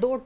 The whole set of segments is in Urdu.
2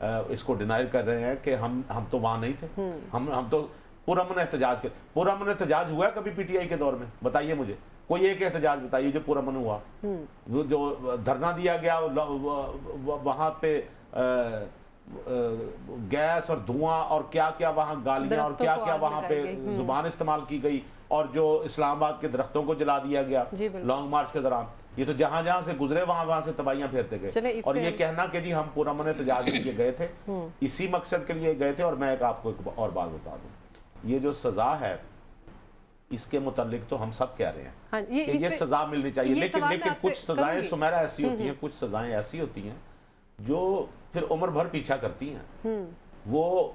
اس کو ڈینائی کر رہے ہیں کہ ہم تو وہاں نہیں تھے، ہم تو پرامن احتجاج پرامن احتجاج ہوا ہے کبھی پی ٹی آئی کے دور میں؟ بتائیے مجھے کوئی ایک احتجاج بتائیے جو پرامن ہوا، جو دھرنا دیا گیا وہاں پہ گیس اور دھواں اور کیا کیا وہاں گالیاں اور کیا کیا وہاں پہ زبان استعمال کی گئی، اور جو اسلام آباد کے درختوں کو جلا دیا گیا لانگ مارچ کے دوران، یہ تو جہاں جہاں سے گزرے وہاں سے تباہیاں پھیرتے گئے. اور یہ کہنا کہ جی ہم پرامن احتجاج کے لیے گئے تھے، اسی مقصد کے لیے گئے تھے. اور میں آپ کو ایک اور بات بتا دوں، یہ جو سزا ہے اس کے متعلق تو ہم سب کہہ رہے ہیں کہ یہ سزا ملنی چاہیے، لیکن کچھ سزائیں سمیرا ایسی ہوتی ہیں، کچھ سزائیں ایسی ہوتی ہیں جو پھر عمر بھر پیچھا کرتی ہیں. وہ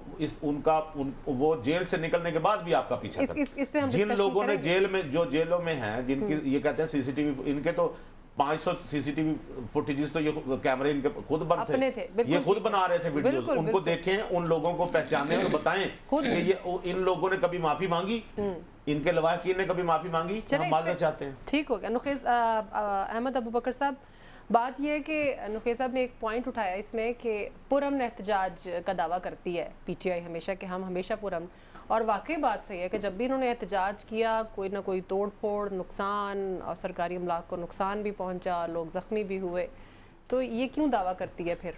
جیل سے نکلنے کے بعد بھی آپ کا پیچھا کرتے ہیں. جن لوگوں نے جیلوں میں ہیں، جن کی یہ کہتے ہیں سی سی ٹی وی، ان کے تو 500 سی سی ٹی وی فوٹیجز تو یہ کیمرے ان کے خود بند تھے، یہ خود بنا رہے تھے ویڈیوز. ان کو دیکھیں، ان لوگوں کو پہچانیں اور بتائیں کہ یہ ان لوگوں نے کبھی معافی مانگی، ان کے لواحقین نے کبھی معافی مانگی. ہم معذرت چاہتے ہیں. ٹھیک ہو گیا. نخیز احمد ابوبکر صاحب، بات یہ ہے کہ نخیز صاحب نے ایک پوائنٹ اٹھایا اس میں کہ پرامن احتجاج کا دعویٰ کرتی ہے پی ٹی آئی ہمیشہ کہ ہم ہمیشہ پرامن، اور واقعی بات صحیح ہے کہ جب بھی انہوں نے احتجاج کیا کوئی نہ کوئی توڑ پھوڑ، نقصان، اور سرکاری املاک کو نقصان بھی پہنچا، لوگ زخمی بھی ہوئے. تو یہ کیوں دعویٰ کرتی ہے پھر؟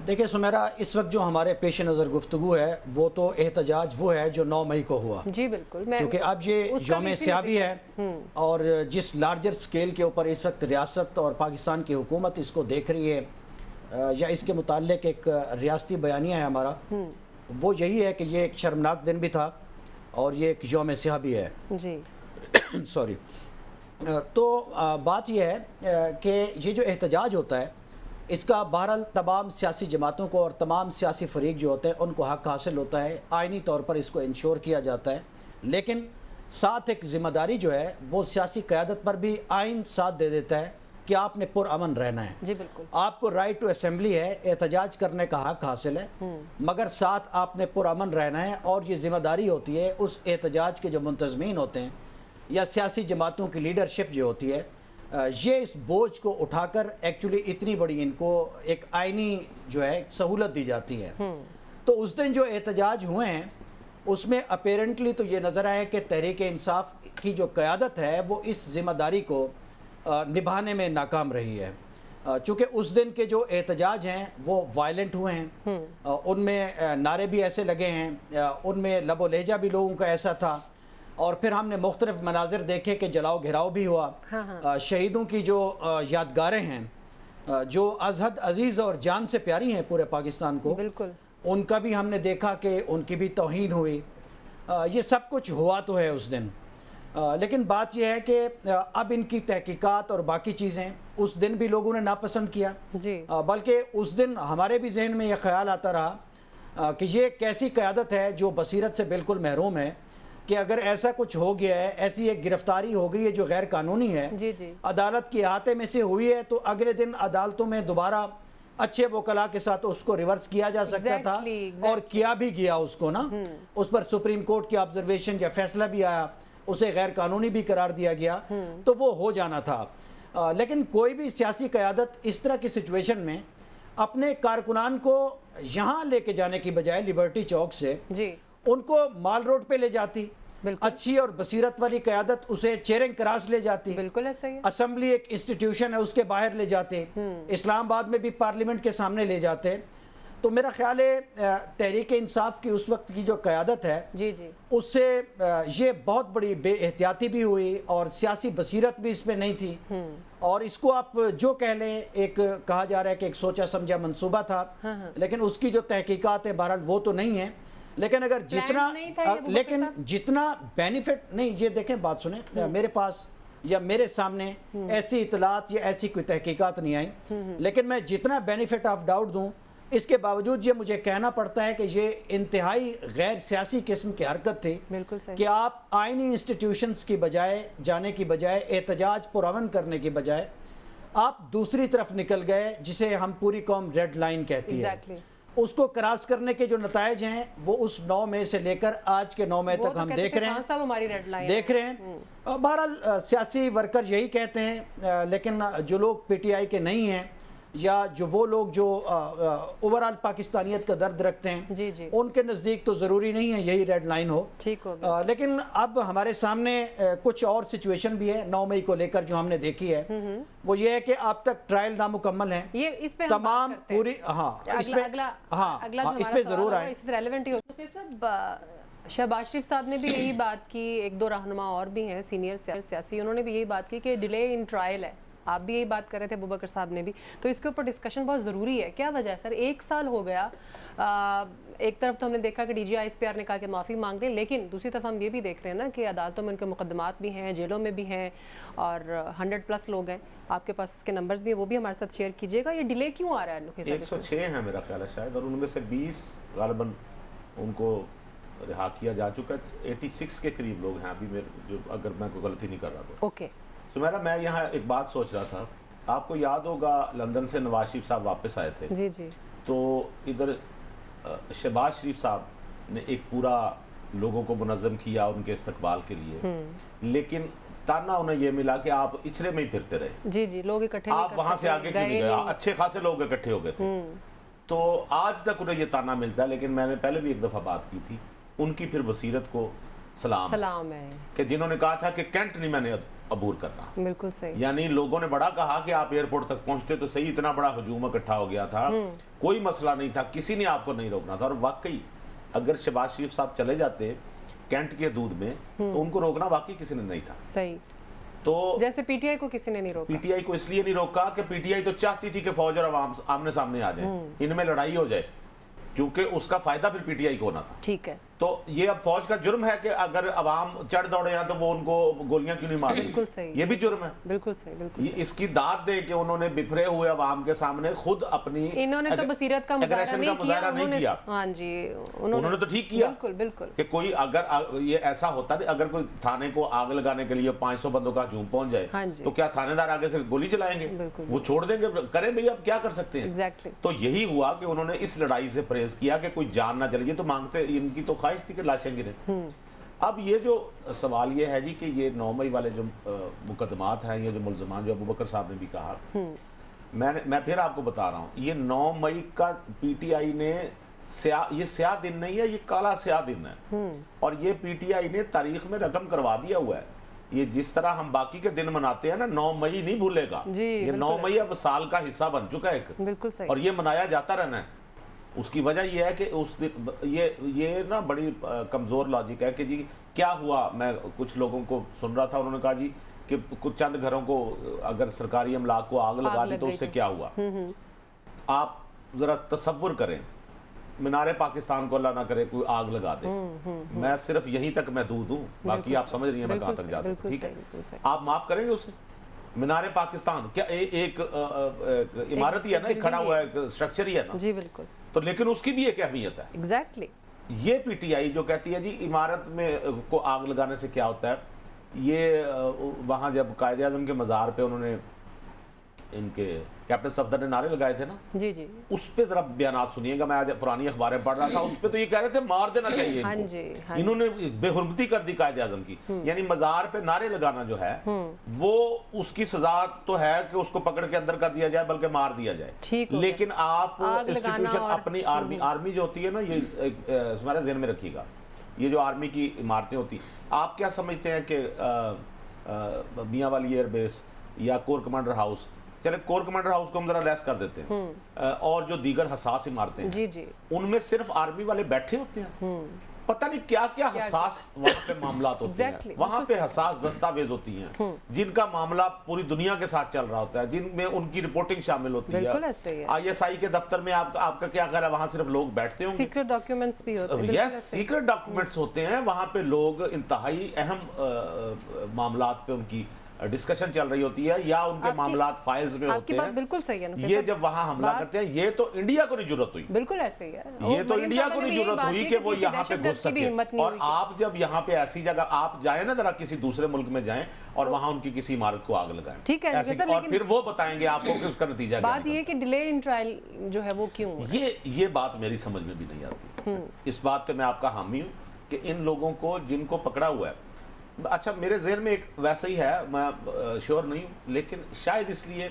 دیکھیں سمیرا، اس وقت جو ہمارے پیش نظر گفتگو ہے وہ تو احتجاج وہ ہے جو 9 مئی کو ہوا. جی بالکل، کیونکہ اب یہ یوم سیاہ بھی ہے، اور جس لارجر سکیل کے اوپر اس وقت ریاست اور پاکستان کی حکومت اس کو دیکھ رہی ہے، یا اس کے متعلق ایک ریاستی بیانیہ ہے ہمارا، وہ یہی ہے کہ یہ ایک شرمناک دن بھی تھا اور یہ ایک یوم سیاہ بھی ہے. جی سوری. تو بات یہ ہے کہ یہ جو احتجاج ہوتا ہے اس کا بہرحال تمام سیاسی جماعتوں کو اور تمام سیاسی فریق جو ہوتے ہیں ان کو حق حاصل ہوتا ہے، آئینی طور پر اس کو انشور کیا جاتا ہے. لیکن ساتھ ایک ذمہ داری جو ہے وہ سیاسی قیادت پر بھی آئین ساتھ دے دیتا ہے کہ آپ نے پرامن رہنا ہے. جی بالکل. آپ کو رائٹ ٹو اسمبلی ہے، احتجاج کرنے کا حق حاصل ہے، مگر ساتھ آپ نے پرامن رہنا ہے. اور یہ ذمہ داری ہوتی ہے اس احتجاج کے جو منتظمین ہوتے ہیں یا سیاسی جماعتوں کی لیڈرشپ جو ہوتی ہے، یہ اس بوجھ کو اٹھا کر ایکچولی اتنی بڑی ان کو ایک آئینی جو ہے سہولت دی جاتی ہے. تو اس دن جو احتجاج ہوئے ہیں اس میں اپیرنٹلی تو یہ نظر آیا کہ تحریک انصاف کی جو قیادت ہے وہ اس ذمہ داری کو نبھانے میں ناکام رہی ہے. چونکہ اس دن کے جو احتجاج ہیں وہ وائلنٹ ہوئے ہیں، ان میں نعرے بھی ایسے لگے ہیں، ان میں لب و لہجہ بھی لوگوں کا ایسا تھا، اور پھر ہم نے مختلف مناظر دیکھے کہ جلاؤ گھراؤ بھی ہوا. شہیدوں کی جو یادگاریں ہیں جو از حد عزیز اور جان سے پیاری ہیں پورے پاکستان کو، بالکل ان کا بھی ہم نے دیکھا کہ ان کی بھی توہین ہوئی. یہ سب کچھ ہوا تو ہے اس دن، لیکن بات یہ ہے کہ اب ان کی تحقیقات اور باقی چیزیں اس دن بھی لوگوں نے ناپسند کیا. بلکہ اس دن ہمارے بھی ذہن میں یہ خیال آتا رہا کہ یہ کیسی قیادت ہے جو بصیرت سے بالکل محروم ہے، کہ اگر ایسا کچھ ہو گیا ہے، ایسی ایک گرفتاری ہو گئی ہے جو غیر قانونی ہے، عدالت کی احاطے میں سے ہوئی ہے، تو اگلے دن عدالتوں میں دوبارہ اچھے وکلاء کے ساتھ اس کو ریورس کیا جا سکتا تھا، اور کیا بھی گیا اس کو نا. اس پر سپریم کورٹ کی آبزرویشن یا فیصلہ بھی آیا، اسے غیر قانونی بھی قرار دیا گیا، تو وہ ہو جانا تھا. لیکن کوئی بھی سیاسی قیادت اس طرح کی سچویشن میں اپنے کارکنان کو یہاں لے کے جانے کی بجائے لبرٹی چوک سے ان کو مال روڈ پہ لے جاتی. اچھی اور بصیرت والی قیادت اسے چیرنگ کراس لے جاتی. بالکل ایسا ہی ہے. اسمبلی ایک انسٹیٹیوشن ہے، اس کے باہر لے جاتے، اسلام آباد میں بھی پارلیمنٹ کے سامنے لے جاتے. تو میرا خیال ہے تحریک انصاف کی اس وقت کی جو قیادت ہے اس سے یہ بہت بڑی بے احتیاطی بھی ہوئی، اور سیاسی بصیرت بھی اس میں نہیں تھی. اور اس کو آپ جو کہہ لیں، ایک کہا جا رہا ہے کہ ایک سوچا سمجھا منصوبہ تھا، لیکن اس کی جو تحقیقات ہیں بہرحال وہ تو نہیں ہیں. لیکن اگر جتنا بینیفٹ نہیں، یہ دیکھیں بات سنیں، میرے پاس یا میرے سامنے ایسی اطلاعات یا ایسی کوئی تحقیقات نہیں آئی، لیکن میں جتنا بینیفٹ آف ڈاؤٹ دوں اس کے باوجود یہ مجھے کہنا پڑتا ہے کہ یہ انتہائی غیر سیاسی قسم کی حرکت تھی کہ آپ آئینی انسٹیٹیوشنز کی بجائے جانے کی بجائے، احتجاج پرامن کرنے کی بجائے آپ دوسری طرف نکل گئے، جسے ہم پوری قوم ریڈ لائن کہتی ہے. اس کو کراس کرنے کے جو نتائج ہیں وہ اس 9 مئی سے لے کر آج کے 9 مئی تک ہم دیکھ رہے ہیں. بہرحال سیاسی ورکر یہی کہتے ہیں، لیکن جو لوگ پی ٹی آئی کے نہیں ہیں یا جو وہ لوگ جو اوورال پاکستانیت کا درد رکھتے ہیں جی جی ان کے نزدیک تو ضروری نہیں ہے یہی ریڈ لائن ہو. ٹھیک ہو گیا. لیکن اب ہمارے سامنے کچھ اور سچویشن بھی ہے 9 مئی کو لے کر جو ہم نے دیکھی ہے وہ یہ ہے کہ اب تک ٹرائل نامکمل ہیں. یہ اس پہ تمام پوری اس پہ اس پہ ضرور آئیں. ریلیونٹ ہی ہوتا ہے. سب شہباز شریف صاحب نے بھی یہی بات کی, ایک دو رہنما اور بھی ہیں سینئر سیاسی, انہوں نے بھی یہی بات کی کہ ڈیلے ان ٹرائل ہے. آپ بھی یہی بات کر رہے تھے ابوبکر صاحب نے بھی, تو اس کے اوپر ڈسکشن بہت ضروری ہے. کیا وجہ ہے سر؟ 1 سال ہو گیا. ایک طرف تو ہم نے دیکھا کہ D G I S P R نے کہا کہ معافی مانگ لیں, لیکن دوسری طرف ہم یہ بھی دیکھ رہے ہیں نا کہ عدالتوں میں ان کے مقدمات بھی ہیں, جیلوں میں بھی ہیں, اور 100+ لوگ ہیں. آپ کے پاس اس کے نمبرز بھی ہیں, وہ بھی ہمارے ساتھ شیئر کیجیے گا. یہ ڈیلے کیوں آ رہا ہے؟ 106 ہیں میرا خیال ہے شاید, اور ان میں سے 20 غالباً ان کو رہا کیا جا چکا ہے. 86 کے قریب لوگ ہیں ابھی میرے, جو اگر میں کوئی غلطی نہیں کر رہا تو. اوکے سمیرا, میں یہاں ایک بات سوچ رہا تھا. آپ کو یاد ہوگا لندن سے نواز شریف صاحب واپس آئے تھے. جی جی. تو ادھر شہباز شریف صاحب نے ایک پورا لوگوں کو منظم کیا ان کے استقبال کے لیے, لیکن تانا انہیں یہ ملا کہ آپ اچھرے میں ہی پھرتے رہے. جی جی, لوگ اکٹھے آپ وہاں سے آگے کیوں نہیں گئے؟ اچھے خاصے لوگ اکٹھے ہو گئے تھے. تو آج تک انہیں یہ تانا ملتا ہے, لیکن میں نے پہلے بھی ایک دفعہ بات کی تھی, ان کی پھر بصیرت کو سلام ہے کہ جنہوں نے کہا تھا کہ کینٹ نہیں میں نے عبور کرنا. بالکل صحیح. یعنی لوگوں نے بڑا کہا کہ آپ ایئرپورٹ تک پہنچتے تو صحیح, اتنا بڑا ہجوم اکٹھا ہو گیا تھا, کوئی مسئلہ نہیں تھا, کسی نے آپ کو نہیں روکنا تھا. اور واقعی اگر شہباز شریف صاحب چلے جاتے کینٹ کے دودھ میں تو ان کو روکنا واقعی کسی نے نہیں تھا. صحیح. تو جیسے پی ٹی آئی کو کسی نے نہیں روکا. پی ٹی آئی کو اس لیے نہیں روکا کہ پی ٹی آئی تو چاہتی تھی کہ فوج اور عوام آمنے سامنے آ جائیں, ان میں لڑائی ہو جائے, کیونکہ اس کا فائدہ پھر پی ٹی آئی کو ہونا تھا. ٹھیک ہے. تو یہ اب فوج کا جرم ہے کہ اگر عوام چڑھ دوڑے ہیں تو وہ ان کو گولیاں کیوں نہیں ماریں؟ بالکل صحیح. یہ بھی جرم ہے. بالکل صحیح. بالکل یہ اس کی داد دے کہ انہوں نے بکھرے ہوئے عوام کے سامنے خود اپنی انہوں نے تو بصیرت کا مظاہرہ نہیں کیا. ہاں جی, انہوں نے تو ٹھیک کیا. بالکل بالکل. کہ کوئی اگر یہ ایسا ہوتا نہیں, اگر کوئی تھانے کو آگ لگانے کے لیے 500 بندوں کا ہجوم پہنچ جائے تو کیا تھانے دار آگے سے گولی چلائیں گے؟ وہ چھوڑ دیں گے, کریں بھئی اب کیا کر سکتے ہیں. تو یہی ہوا کہ انہوں نے اس لڑائی سے پرہیز کیا کہ کوئی جان نہ چلے. تو مانگتے, ان کی تو خواہش تھی کہ لاشیں گریں. اب یہ جو سوال یہ ہے جی کہ یہ 9 مئی والے جو مقدمات ہیں, یہ جو ملزمان جو ابوبکر صاحب نے بھی کہا, میں پھر آپ کو بتا رہا ہوں, یہ 9 مئی کا پی ٹی آئی نے یہ سیاہ دن نہیں ہے, یہ کالا سیاہ دن ہے, اور یہ پی ٹی آئی نے تاریخ میں رقم کروا دیا ہوا ہے. یہ جس طرح ہم باقی کے دن مناتے ہیں نا, 9 مئی نہیں بھولے گا. یہ 9 مئی اب سال کا حصہ بن چکا ہے ایک, اور یہ منایا جاتا رہنا ہے. اس کی وجہ یہ ہے کہ اس دن یہ نا بڑی کمزور لاجک ہے کہ جی کیا ہوا. میں کچھ لوگوں کو سن رہا تھا, انہوں نے کہا جی کہ کچھ چند گھروں کو اگر سرکاری املاک کو آگ لگا دی تو اس سے کیا ہوا. آپ ذرا تصور کریں, مینار پاکستان کو اللہ نہ کرے کوئی آگ لگا دے. میں صرف یہیں تک محدود ہوں, باقی آپ سمجھ رہی ہیں میں کہاں تک جا سکتا ہوں. ٹھیک ہے, آپ معاف کریں گے اسے؟ مینار پاکستان کیا ایک عمارت ہی ہے نا, ایک کھڑا ہوا ہے, ایک سٹرکچر ہی ہے نا. جی بالکل. تو لیکن اس کی بھی ایک اہمیت ہے. ایگزیکٹلی. یہ پی ٹی آئی جو کہتی ہے جی عمارت میں کو آگ لگانے سے کیا ہوتا ہے, یہ وہاں جب قائد اعظم کے مزار پہ انہوں نے ان کے کیپٹن صفدر نے نعرے لگائے تھے نا, جی جی, اس پہ ذرا بیانات سنیے گا. میں آج پرانی اخباریں پڑھ رہا تھا, اس پہ تو یہ کہہ رہے تھے مار دینا چاہیے ان کو. انہوں نے بے حرمتی کر دی قائد اعظم کی. یعنی مزار پہ نعرے لگانا جو ہے وہ اس کی سزا تو ہے کہ اس کو پکڑ کے اندر کر دیا جائے, بلکہ مار دیا جائے. لیکن آپ انسٹیٹیوشن اپنی آرمی جو ہوتی ہے نا, یہ ہمارے ذہن میں رکھیے گا, یہ جو آرمی کی عمارتیں ہوتی, آپ کیا سمجھتے ہیں کہ میاں والی ایئر بیس یا کور کمانڈر ہاؤس, چلے کور کمانڈر ہاؤس کو ہم ذرا لیس کر دیتے ہیں, اور جو دیگر حساس عمارتیں ہیں ان میں صرف آرمی والے بیٹھے ہوتے ہیں. پتہ نہیں کیا کیا حساس وہاں پہ معاملات ہوتے ہیں, وہاں پہ حساس دستاویز ہوتی ہیں جن کا معاملہ پوری دنیا کے ساتھ چل رہا ہوتا ہے, جن میں ان کی رپورٹنگ شامل ہوتی ہے. آئی ایس آئی کے دفتر میں آپ کا کیا خیال ہے, وہاں صرف لوگ بیٹھتے ہوں گے, سیکرٹ ڈاکیومنٹس بھی ہوتے ہیں. یس, سیکرٹ ڈاکیومنٹس ہوتے ہیں وہاں پہ, لوگ انتہائی اہم معاملات پہ ان کی ڈسکشن چل رہی ہوتی ہے, یا ان کے معاملات فائلز میں ہوتے ہیں. بالکل صحیح ہے. یہ جب وہاں حملہ کرتے ہیں, یہ تو انڈیا کو نہیں ضرورت ہوئی. بالکل ایسے ہی ہے, یہ تو انڈیا کو نہیں ضرورت ہوئی کہ وہ یہاں پہ گھس سکے. اور آپ جب یہاں پہ ایسی جگہ آپ جائیں نا, ذرا کسی دوسرے ملک میں جائیں اور وہاں ان کی کسی عمارت کو آگ لگائیں, ٹھیک ہے, اور پھر وہ بتائیں گے آپ کو کہ اس کا نتیجہ کیا. بات یہ کہ ڈیلے ان ٹرائل جو ہے وہ کیوں, یہ بات میری سمجھ میں بھی نہیں آتی. اس بات پہ میں آپ کا حامی ہوں کہ ان لوگوں کو جن کو پکڑا ہوا ہے, اچھا میرے ذہن میں ایک ویسا ہی ہے, میں شیور نہیں ہوں, لیکن شاید اس لیے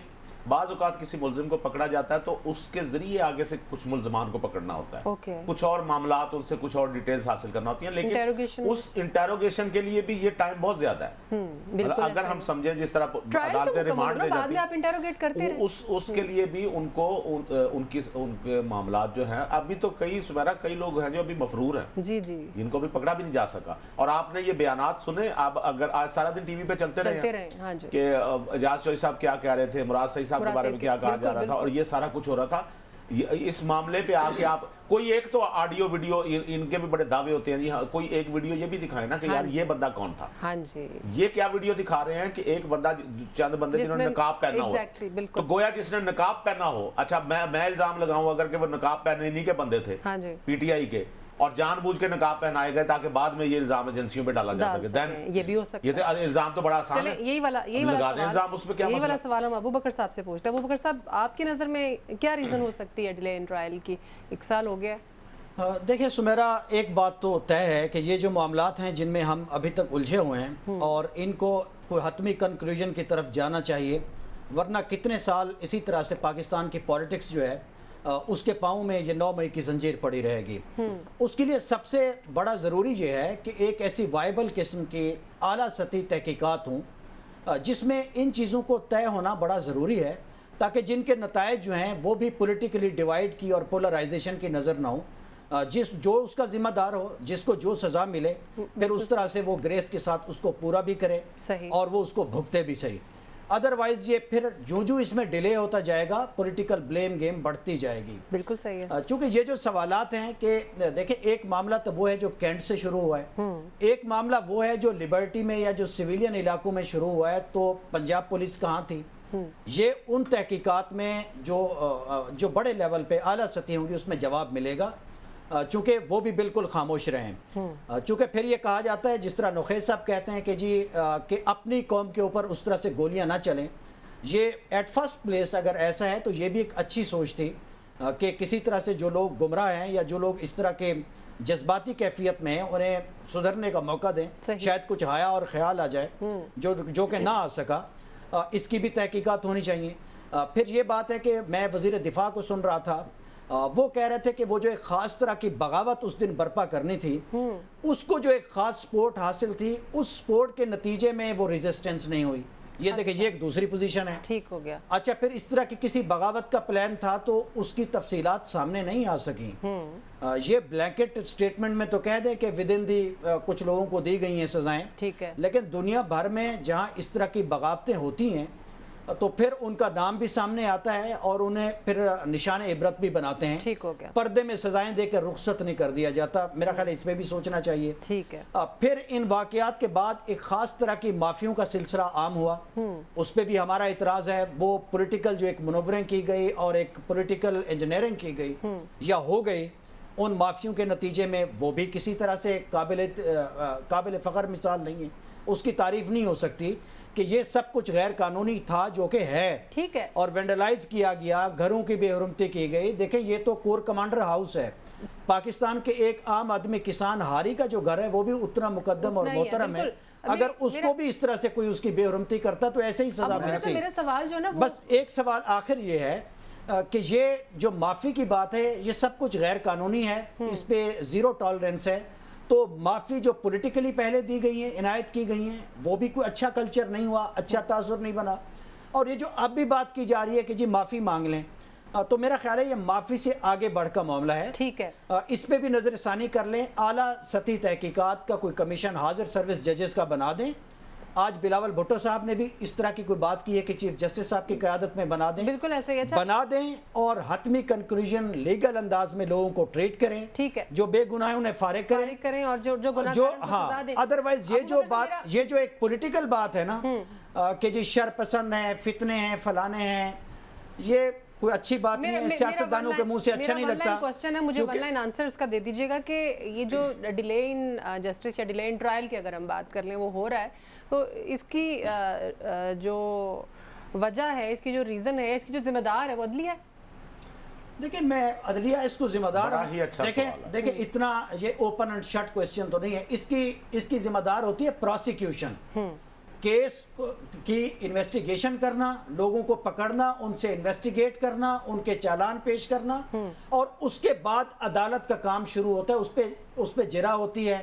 بعض اوقات کسی ملزم کو پکڑا جاتا ہے تو اس کے ذریعے آگے سے کچھ ملزمان کو پکڑنا ہوتا ہے, اوکے, کچھ اور معاملات ان سے کچھ اور ڈیٹیلز حاصل کرنا ہوتی ہیں, لیکن Interrogation. اس انٹیروگیشن کے لیے بھی یہ ٹائم بہت زیادہ ہے. بالکل اگر ہم سمجھیں جس طرح عدالتیں ریمانڈ دے بعد جاتی میں آپ انٹیروگیٹ کرتے ہیں, رہے. اس کے لیے بھی ان کو ان کے معاملات جو ہیں, ابھی تو کئی لوگ ہیں جو ابھی مفرور ہیں, جی جی, جن کو بھی پکڑا بھی نہیں جا سکا. اور آپ نے یہ بیانات سنے, آپ اگر آج سارا دن ٹی وی پہ چلتے رہے ہاں جی, کہ اعجاز چوہدری صاحب کیا کہہ رہے تھے, مراد صحیح صاحب کے بارے میں کیا کہا جا رہا تھا, اور یہ سارا کچھ ہو رہا تھا. اس معاملے پہ آ کے آپ کوئی ایک تو آڈیو ویڈیو, ان کے بھی بڑے دعوے ہوتے ہیں, کوئی ایک ویڈیو یہ بھی دکھائے نا کہ یار یہ بندہ کون تھا. ہاں جی, یہ کیا ویڈیو دکھا رہے ہیں کہ ایک بندہ, چند بندے جنہوں نے نقاب پہنا ہو, تو گویا جس نے نقاب پہنا ہو, اچھا میں الزام لگاؤں اگر کہ وہ نقاب پہنے نہیں کے بندے تھے, ہاں جی, پی ٹی آئی کے, اور جان بوجھ کے نقاب پہنائے گئے تاکہ بعد میں یہ الزام ایجنسیوں پہ ڈالا جا سکے, یہ بھی ہو سکتا ہے. یہ الزام تو بڑا آسان ہے, یہی والا سوال ہم ابو بکر صاحب سے پوچھتے ہیں. ابو بکر صاحب, آپ کی نظر میں کیا ریزن ہو سکتی ہے ڈیلے ان ٹرائل کی؟ 1 سال ہو گیا. دیکھیں سمیرا, ایک بات تو طے ہے کہ یہ جو معاملات ہیں جن میں ہم ابھی تک الجھے ہوئے ہیں, اور ان کو کوئی حتمی کنکلوژن کی طرف جانا چاہیے, ورنہ کتنے سال اسی طرح سے پاکستان کی پولیٹکس جو ہے اس کے پاؤں میں یہ 9 مئی کی زنجیر پڑی رہے گی. اس کے لیے سب سے بڑا ضروری یہ ہے کہ ایک ایسی وائبل قسم کی اعلیٰ سطحی تحقیقات ہوں جس میں ان چیزوں کو طے ہونا بڑا ضروری ہے, تاکہ جن کے نتائج جو ہیں وہ بھی پولیٹیکلی ڈیوائیڈ کی اور پولرائزیشن کی نظر نہ ہوں. جو اس کا ذمہ دار ہو, جس کو جو سزا ملے, پھر اس طرح سے وہ گریس کے ساتھ اس کو پورا بھی کرے اور وہ اس کو بھگتے بھی صحیح. ادروائز یہ پھر جو اس میں ڈیلے ہوتا جائے گا, پولیٹیکل بلیم گیم بڑھتی جائے گی. بالکل صحیح ہے. چونکہ یہ جو سوالات ہیں کہ دیکھیں, ایک معاملہ تو وہ ہے جو کینٹ سے شروع ہوا ہے, ایک معاملہ وہ ہے جو لبرٹی میں یا جو سویلین علاقوں میں شروع ہوا ہے. تو پنجاب پولیس کہاں تھی؟ یہ ان تحقیقات میں جو بڑے لیول پہ اعلیٰ سطحی ہوں گی اس میں جواب ملے گا, چونکہ وہ بھی بالکل خاموش رہے ہیں. چونکہ پھر یہ کہا جاتا ہے, جس طرح نخیز صاحب کہتے ہیں کہ جی کہ اپنی قوم کے اوپر اس طرح سے گولیاں نہ چلیں. یہ ایٹ فرسٹ پلیس اگر ایسا ہے تو یہ بھی ایک اچھی سوچ تھی کہ کسی طرح سے جو لوگ گمراہ ہیں یا جو لوگ اس طرح کے جذباتی کیفیت میں ہیں انہیں سدھرنے کا موقع دیں, شاید کچھ حیا اور خیال آ جائے جو کہ نہ آ سکا. اس کی بھی تحقیقات ہونی چاہیے. پھر یہ بات ہے کہ میں وزیر دفاع کو سن رہا تھا, وہ کہہ رہے تھے کہ وہ جو ایک خاص طرح کی بغاوت اس دن برپا کرنی تھی, اس کو جو ایک خاص سپورٹ حاصل تھی, اس سپورٹ کے نتیجے میں وہ ریزسٹنس نہیں ہوئی. یہ دیکھیں, یہ ایک دوسری پوزیشن ہے. ٹھیک ہو گیا. اچھا, پھر اس طرح کی کسی بغاوت کا پلان تھا تو اس کی تفصیلات سامنے نہیں آ سکیں. یہ بلینکٹ سٹیٹمنٹ میں تو کہہ دیں کہ ودن دی کچھ لوگوں کو دی گئی ہیں سزائیں, ٹھیک ہے, لیکن دنیا بھر میں جہاں اس طرح کی بغاوتیں ہوتی ہیں تو پھر ان کا نام بھی سامنے آتا ہے اور انہیں پھر نشان عبرت بھی بناتے ہیں. ٹھیک ہو گیا. پردے میں سزائیں دے کر رخصت نہیں کر دیا جاتا. میرا خیال ہے اس پہ بھی سوچنا چاہیے. ٹھیک ہے. پھر ان واقعات کے بعد ایک خاص طرح کی مافیوں کا سلسلہ عام ہوا, اس پہ بھی ہمارا اعتراض ہے. وہ پولیٹیکل جو ایک منورنگ کی گئی اور ایک پولیٹیکل انجینئرنگ کی گئی یا ہو گئی, ان مافیوں کے نتیجے میں وہ بھی کسی طرح سے قابل فخر مثال نہیں ہے. اس کی تعریف نہیں ہو سکتی کہ یہ سب کچھ غیر قانونی تھا, جو کہ ہے, ٹھیک ہے, اور وینڈلائز کیا گیا, گھروں کی بے حرمتی کی گئی. دیکھیں, یہ تو کور کمانڈر ہاؤس ہے. پاکستان کے ایک عام آدمی کسان ہاری کا جو گھر ہے وہ بھی اتنا مقدم اور محترم ہے. اگر اس کو بھی اس طرح سے کوئی اس کی بے حرمتی کرتا تو ایسے ہی سزا ملتی. میرا سوال جو نا, بس ایک سوال آخر یہ ہے کہ یہ جو معافی کی بات ہے یہ سب کچھ غیر قانونی ہے, اس پہ زیرو ٹالرنس ہے. تو معافی جو پولیٹیکلی پہلے دی گئی ہیں, عنایت کی گئی ہیں, وہ بھی کوئی اچھا کلچر نہیں ہوا, اچھا تاثر نہیں بنا. اور یہ جو اب بھی بات کی جا رہی ہے کہ جی معافی مانگ لیں, تو میرا خیال ہے یہ معافی سے آگے بڑھ کا معاملہ ہے. ٹھیک ہے, اس پہ بھی نظر ثانی کر لیں. اعلیٰ سطحی تحقیقات کا کوئی کمیشن حاضر سروس ججز کا بنا دیں. آج بلاول بھٹو صاحب نے بھی اس طرح کی کوئی بات کی ہے کہ چیف جسٹس صاحب کی قیادت میں بنا دیں. بالکل ایسا ہی بنا دیں اور حتمی کنکلوژن لیگل انداز میں لوگوں کو ٹریٹ کریں. ٹھیک ہے, جو بے گناہ انہیں فارغ کریں اور جو گناہگار ہاں. ادروائز یہ جو ایک پولیٹیکل بات ہے نا کہ جی شر پسند ہیں, فتنے ہیں, فلانے ہیں, یہ کوئی اچھی بات نہیں ہے. سیاستدانوں کے منہ سے اچھا نہیں لگتا. میرا کوسچن ہے, مجھے ون لائن آنسر اس کا دے دیجیے گا کہ یہ جو ڈیلے ان جسٹس یا ڈیلے ان ٹرائل کی اگر ہم بات کر لیں وہ ہو رہا ہے, تو اس کی جو وجہ ہے, اس کی جو ریزن ہے, اس کی جو ذمہ دار ہے وہ عدلیہ ہے. دیکھیں, میں عدلیہ اس کو ذمہ دار ہوں. دیکھیں اتنا یہ اوپن اینڈ شٹ کویسچن تو نہیں ہے. اس کی ذمہ دار ہوتی ہے پروسیکیوشن. کیس کی انویسٹیگیشن کرنا، لوگوں کو پکڑنا، ان سے انویسٹیگیٹ کرنا، ان کے چالان پیش کرنا، اور اس کے بعد عدالت کا کام شروع ہوتا ہے. اس پہ جرا ہوتی ہے،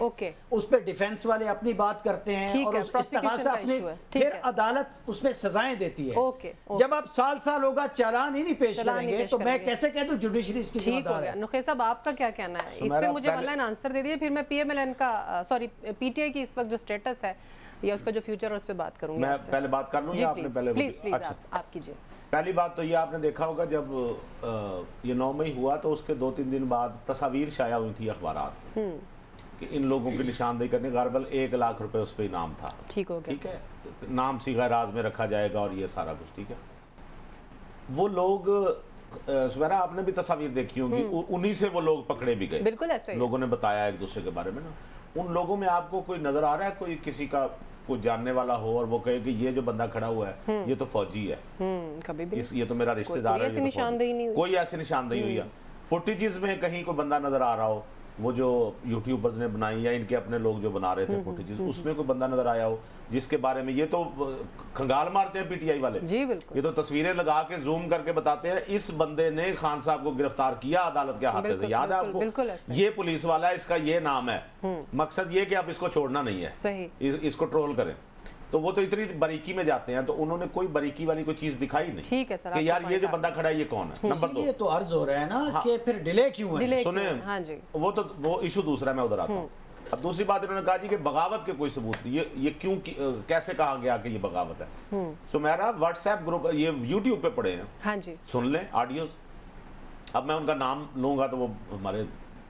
اس پہ ڈیفینس والے اپنی بات کرتے ہیں اور اس طرح سے اپنی پھر عدالت اس میں سزائیں دیتی ہے. جب آپ سال ہوگا چالان ہی نہیں پیش کریں گے تو میں کیسے کہہ دوں جوڈیشری اس کی ذمہ دار ہے. نخیل صاحب آپ کا کیا کہنا ہے اس پہ؟ مجھے آن لائن آنسر دے دیے، پھر میں پی ایم ایل این کا پی ٹی آئی کی اس وقت جو سٹیٹس ہے یا اس کا جو فیوچر ہے اس پہ بات کروں گی. میں پہلے بات کر لوں یا آپ نے پہلے؟ پلیز آپ کیجئے. پہلی بات تو یہ آپ نے دیکھا ہوگا جب یہ 9 مئی ہوا تو اس کے 2-3 دن بعد تصاویر شائع ہوئی تھی اخبارات میں کہ ان لوگوں کی نشاندہی کرنے غالباً 1 لاکھ روپے اس پہ انعام تھا. ٹھیک ہے، نام صیغہ راز میں رکھا جائے گا اور یہ سارا کچھ. ٹھیک ہے، وہ لوگ سمیرا آپ نے بھی تصاویر دیکھی ہوں گی، انہی سے وہ لوگ پکڑے بھی گئے. بالکل ایسے لوگوں نے بتایا ایک دوسرے کے بارے میں نا. ان لوگوں میں آپ کو کوئی نظر آ رہا ہے کوئی کسی کا کوئی جاننے والا ہو اور وہ کہے کہ یہ جو بندہ کھڑا ہوا ہے یہ تو فوجی ہے، یہ تو میرا رشتہ دار ہے؟ کوئی ایسی نشاندہی ہوئی ہے؟ فوٹیجز میں کہیں کوئی بندہ نظر آ رہا ہو، وہ جو یوٹیوبرز نے بنائی یا ان کے اپنے لوگ جو بنا رہے تھے فوٹیجز، اس میں کوئی بندہ نظر آیا ہو جس کے بارے میں یہ تو کھنگال مارتے ہیں پی ٹی آئی والے، یہ تو تصویریں لگا کے زوم کر کے بتاتے ہیں اس بندے نے خان صاحب کو گرفتار کیا عدالت کے ہاتھے سے. یاد ہے آپ کو؟ یہ پولیس والا ہے، اس کا یہ نام ہے. مقصد یہ کہ آپ اس کو چھوڑنا نہیں ہے، اس کو ٹرول کریں. تو وہ تو اتنی باریکی میں جاتے ہیں تو انہوں نے کوئی باریکی والی کوئی چیز دکھائی نہیں کہ یار یہ جو بندہ کھڑا ہے یہ کون ہے. نمبر 2 یہ تو عرض ہو رہا ہے نا کہ پھر ڈیلے کیوں ہے؟ سنیں وہ ایشو دوسرا ہے، میں ادھر آتا ہوں. اب دوسری بات انہوں نے کہا جی کہ بغاوت کے کوئی ثبوت نہیں. یہ کیوں کیسے کہا گیا کہ یہ بغاوت ہے؟ سمیرا واٹس ایپ گروپ یہ یوٹیوب پہ پڑے ہیں، سن لیں آڈیوز. اب میں ان کا نام لوں گا تو وہ ہمارے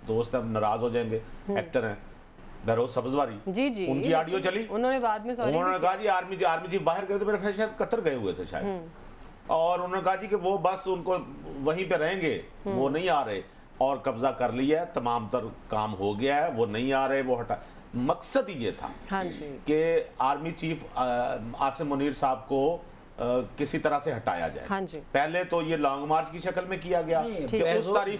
دوست ہیں ناراض ہو جائیں گے. ایکٹر ہیں بہروز سبزواری، ان کی آڈیو چلی، انہوں نے کہا جی آرمی چیف باہر گئے تو میرے خیال شاید قطر گئے ہوئے تھے شاید، اور انہوں نے کہا جی کہ وہ بس ان کو وہیں پہ رہیں گے، وہ نہیں آ رہے، اور قبضہ کر لیا ہے، تمام تر کام ہو گیا ہے، وہ نہیں آ رہے، وہ ہٹا. مقصد یہ تھا کہ آرمی چیف عاصم منیر صاحب کو کسی طرح سے ہٹایا جائے. پہلے تو یہ لانگ مارچ کی شکل میں کیا گیا.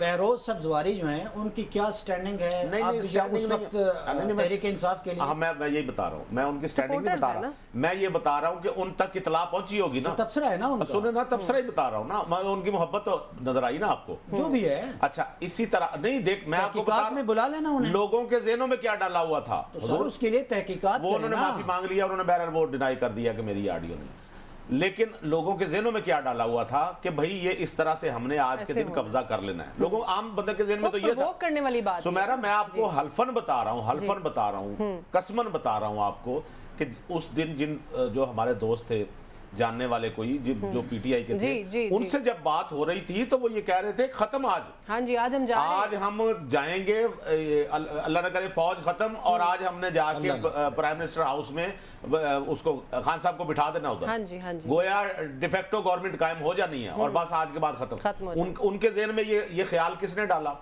بہروز سبزواری جو ہیں ان کی کیا سٹینڈنگ ہے اس وقت تحریک انصاف کے لیے؟ ہاں میں یہی بتا رہا ہوں، میں ان کی سٹینڈنگ نہیں بتا رہا، میں یہ بتا رہا ہوں کہ ان تک اطلاع پہنچی ہوگی نا. تبصرہ ہے نا ان کا، سنیں نا تبصرہ ہی بتا رہا ہوں نا. میں ان کی محبت نظر آئی نا آپ کو جو بھی ہے. اچھا اسی طرح نہیں دیکھ میں آپ کو بتا میں بلا لینا انہیں، لوگوں کے ذہنوں میں کیا ڈالا ہوا تھا اس کے لیے تحقیقات. وہ انہوں نے معافی مانگ لیا، انہوں نے بہرحال وہ ڈینائی کر دیا کہ میری آڈیو نہیں. لیکن لوگوں کے ذہنوں میں کیا ڈالا ہوا تھا کہ بھائی یہ اس طرح سے ہم نے آج کے دن قبضہ کر لینا ہے. لوگوں عام بندے کے ذہن میں تو یہ تھا. سمیرا میں آپ کو حلفاً بتا رہا ہوں قسماً بتا رہا ہوں آپ کو کہ اس دن جن جو ہمارے دوست تھے جاننے والے کوئی جو پی ٹی آئی کے تھے ان سے جب بات ہو رہی تھی تو وہ یہ کہہ رہے تھے ختم آج ہم جائیں گے، اللہ نہ کرے فوج ختم، اور آج ہم نے جا کے پرائم منسٹر ہاؤس میں اس کو خان صاحب کو بٹھا دینا ادھر، گویا ڈیفیکٹو گورنمنٹ قائم ہو جانی ہے اور بس آج کے بعد ختم. ان کے ذہن میں یہ خیال کس نے ڈالا؟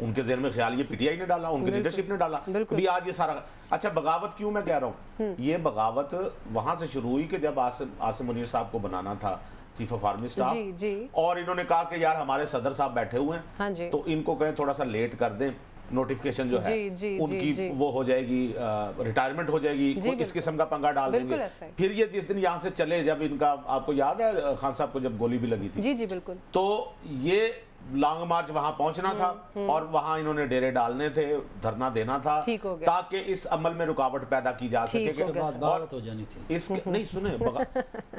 ان کے ذہن میں خیال یہ پی ٹی آئی نے ڈالا، ان کی لیڈرشپ نے ڈالا. بھی آج یہ سارا اچھا بغاوت کیوں میں کہہ رہا ہوں؟ یہ بغاوت وہاں سے شروع ہوئی کہ جب عاصم منیر صاحب کو بنانا تھا چیف آف آرمی اسٹاف، اور انہوں نے کہا کہ یار ہمارے صدر صاحب بیٹھے ہوئے ہیں تو ان کو کہیں تھوڑا سا لیٹ کر دیں، نوٹیفیکیشن جو ہے ان کی وہ ہو جائے گی، ریٹائرمنٹ ہو جائے گی، اس قسم کا پنگا ڈال دیں گے. پھر یہ جس دن یہاں سے چلے، جب ان کا آپ کو یاد ہے خان صاحب کو جب گولی بھی لگی تھی، تو یہ لانگ مارچ وہاں پہنچنا تھا اور وہاں انہوں نے ڈیرے ڈالنے تھے، دھرنا دینا تھا تاکہ اس عمل میں رکاوٹ پیدا کی جا سکے. نہیں سنیں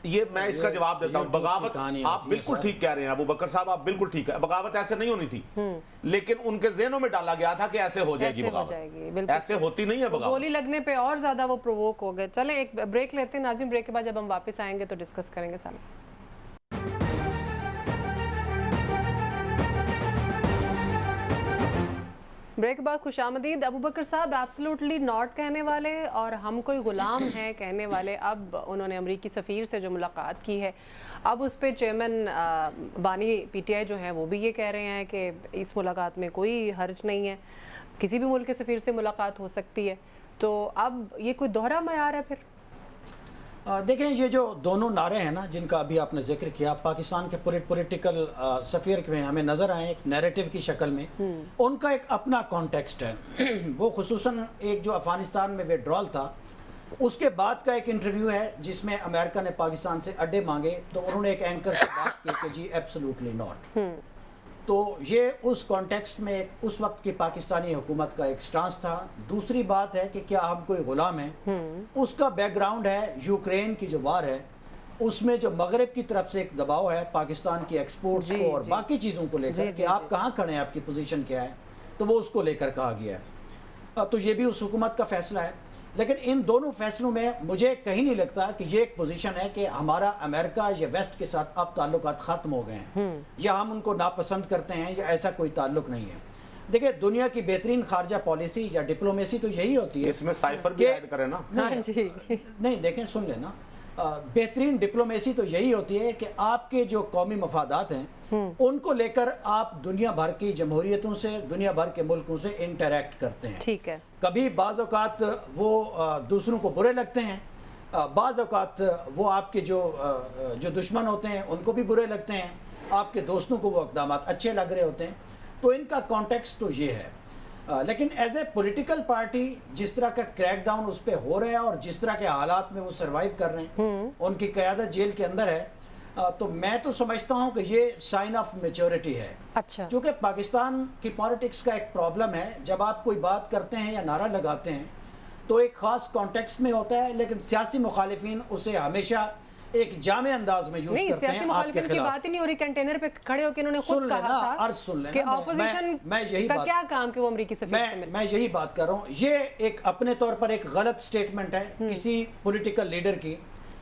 یہ میں اس کا جواب دیتا ہوں. بغاوت آپ بالکل ٹھیک کہہ رہے ہیں ابو بکر صاحب، آپ بالکل ٹھیک ہے، بغاوت ایسے نہیں ہونی تھی، لیکن ان کے ذہنوں میں ڈالا گیا تھا کہ ایسے ہو جائے گی بغاوت. ایسے ہوتی نہیں ہے بغاوت، گولی لگنے پہ اور زیادہ وہ پرووک ہو گئے. چلیں ایک بریک لیتے ہیں ناظرین، بریک کے بعد جب ہم واپس آئیں گے تو ڈسکس کریں گے سامنے. بریک بعد خوش آمدید. ابو بکر صاحب ایبسلوٹلی ناٹ کہنے والے اور ہم کوئی غلام ہیں کہنے والے، اب انہوں نے امریکی سفیر سے جو ملاقات کی ہے، اب اس پہ چیئرمین بانی پی ٹی آئی جو ہیں وہ بھی یہ کہہ رہے ہیں کہ اس ملاقات میں کوئی حرج نہیں ہے، کسی بھی ملک کے سفیر سے ملاقات ہو سکتی ہے. تو اب یہ کوئی دوہرا معیار ہے پھر؟ دیکھیں یہ جو دونوں نعرے ہیں نا جن کا ابھی آپ نے ذکر کیا، پاکستان کے پولیٹیکل سفیر میں ہمیں نظر آئے ایک نیریٹو کی شکل میں، ان کا ایک اپنا کانٹیکسٹ ہے. وہ خصوصاً ایک جو افغانستان میں ویڈرال تھا اس کے بعد کا ایک انٹرویو ہے جس میں امریکہ نے پاکستان سے اڈے مانگے تو انہوں نے ایک اینکر سے بات کی کہ جی ایبسولوٹلی ناٹ. تو یہ اس کانٹیکسٹ میں اس وقت کی پاکستانی حکومت کا ایک سٹانس تھا. دوسری بات ہے کہ کیا ہم کوئی غلام ہیں, اس کا بیک گراؤنڈ ہے یوکرین کی جو وار ہے, اس میں جو مغرب کی طرف سے ایک دباؤ ہے پاکستان کی ایکسپورٹس کو اور باقی چیزوں کو لے کر کہ آپ کہاں کھڑے ہیں, آپ کی پوزیشن کیا ہے, تو وہ اس کو لے کر کہا گیا ہے. تو یہ بھی اس حکومت کا فیصلہ ہے. لیکن ان دونوں فیصلوں میں مجھے کہیں نہیں لگتا کہ یہ ایک پوزیشن ہے کہ ہمارا امریکہ یا ویسٹ کے ساتھ اب تعلقات ختم ہو گئے ہیں یا ہم ان کو ناپسند کرتے ہیں, یا ایسا کوئی تعلق نہیں ہے. دیکھیں دنیا کی بہترین خارجہ پالیسی یا ڈپلومیسی تو یہی ہوتی ہے. اس میں سائفر بھی ایڈ کریں نا. نہیں دیکھیں سن لینا, بہترین ڈپلومیسی تو یہی ہوتی ہے کہ آپ کے جو قومی مفادات ہیں ان کو لے کر آپ دنیا بھر کی جمہوریتوں سے, دنیا بھر کے ملکوں سے انٹریکٹ کرتے ہیں. ٹھیک ہے. کبھی بعض اوقات وہ دوسروں کو برے لگتے ہیں, بعض اوقات وہ آپ کے جو دشمن ہوتے ہیں ان کو بھی برے لگتے ہیں, آپ کے دوستوں کو وہ اقدامات اچھے لگ رہے ہوتے ہیں. تو ان کا کانٹیکسٹ تو یہ ہے. لیکن ایز اے پولیٹیکل پارٹی جس طرح کا کریک ڈاؤن اس پہ ہو رہا ہے اور جس طرح کے حالات میں وہ سروائیو کر رہے ہیں, ان کی قیادت جیل کے اندر ہے, تو میں تو سمجھتا ہوں کہ یہ سائن آف میچورٹی ہے. اچھا. چونکہ پاکستان کی پالیٹکس کا ایک پرابلم ہے, جب آپ کوئی بات کرتے ہیں یا نعرہ لگاتے ہیں تو ایک خاص کانٹیکسٹ میں ہوتا ہے, لیکن سیاسی مخالفین اسے ہمیشہ ایک جامع انداز میں یوز کرتے ہیں آپ کے خلاف. کی بات ہی نہیں ہو رہی, کنٹینر پہ کھڑے ہو کے انہوں نے خود کہا تھا کہ اپوزیشن کا کیا کام کہ وہ امریکی سفیر سے ملے. میں یہی بات کر رہا ہوں, یہ ایک اپنے طور پر ایک غلط سٹیٹمنٹ ہے کسی پولیٹیکل لیڈر کی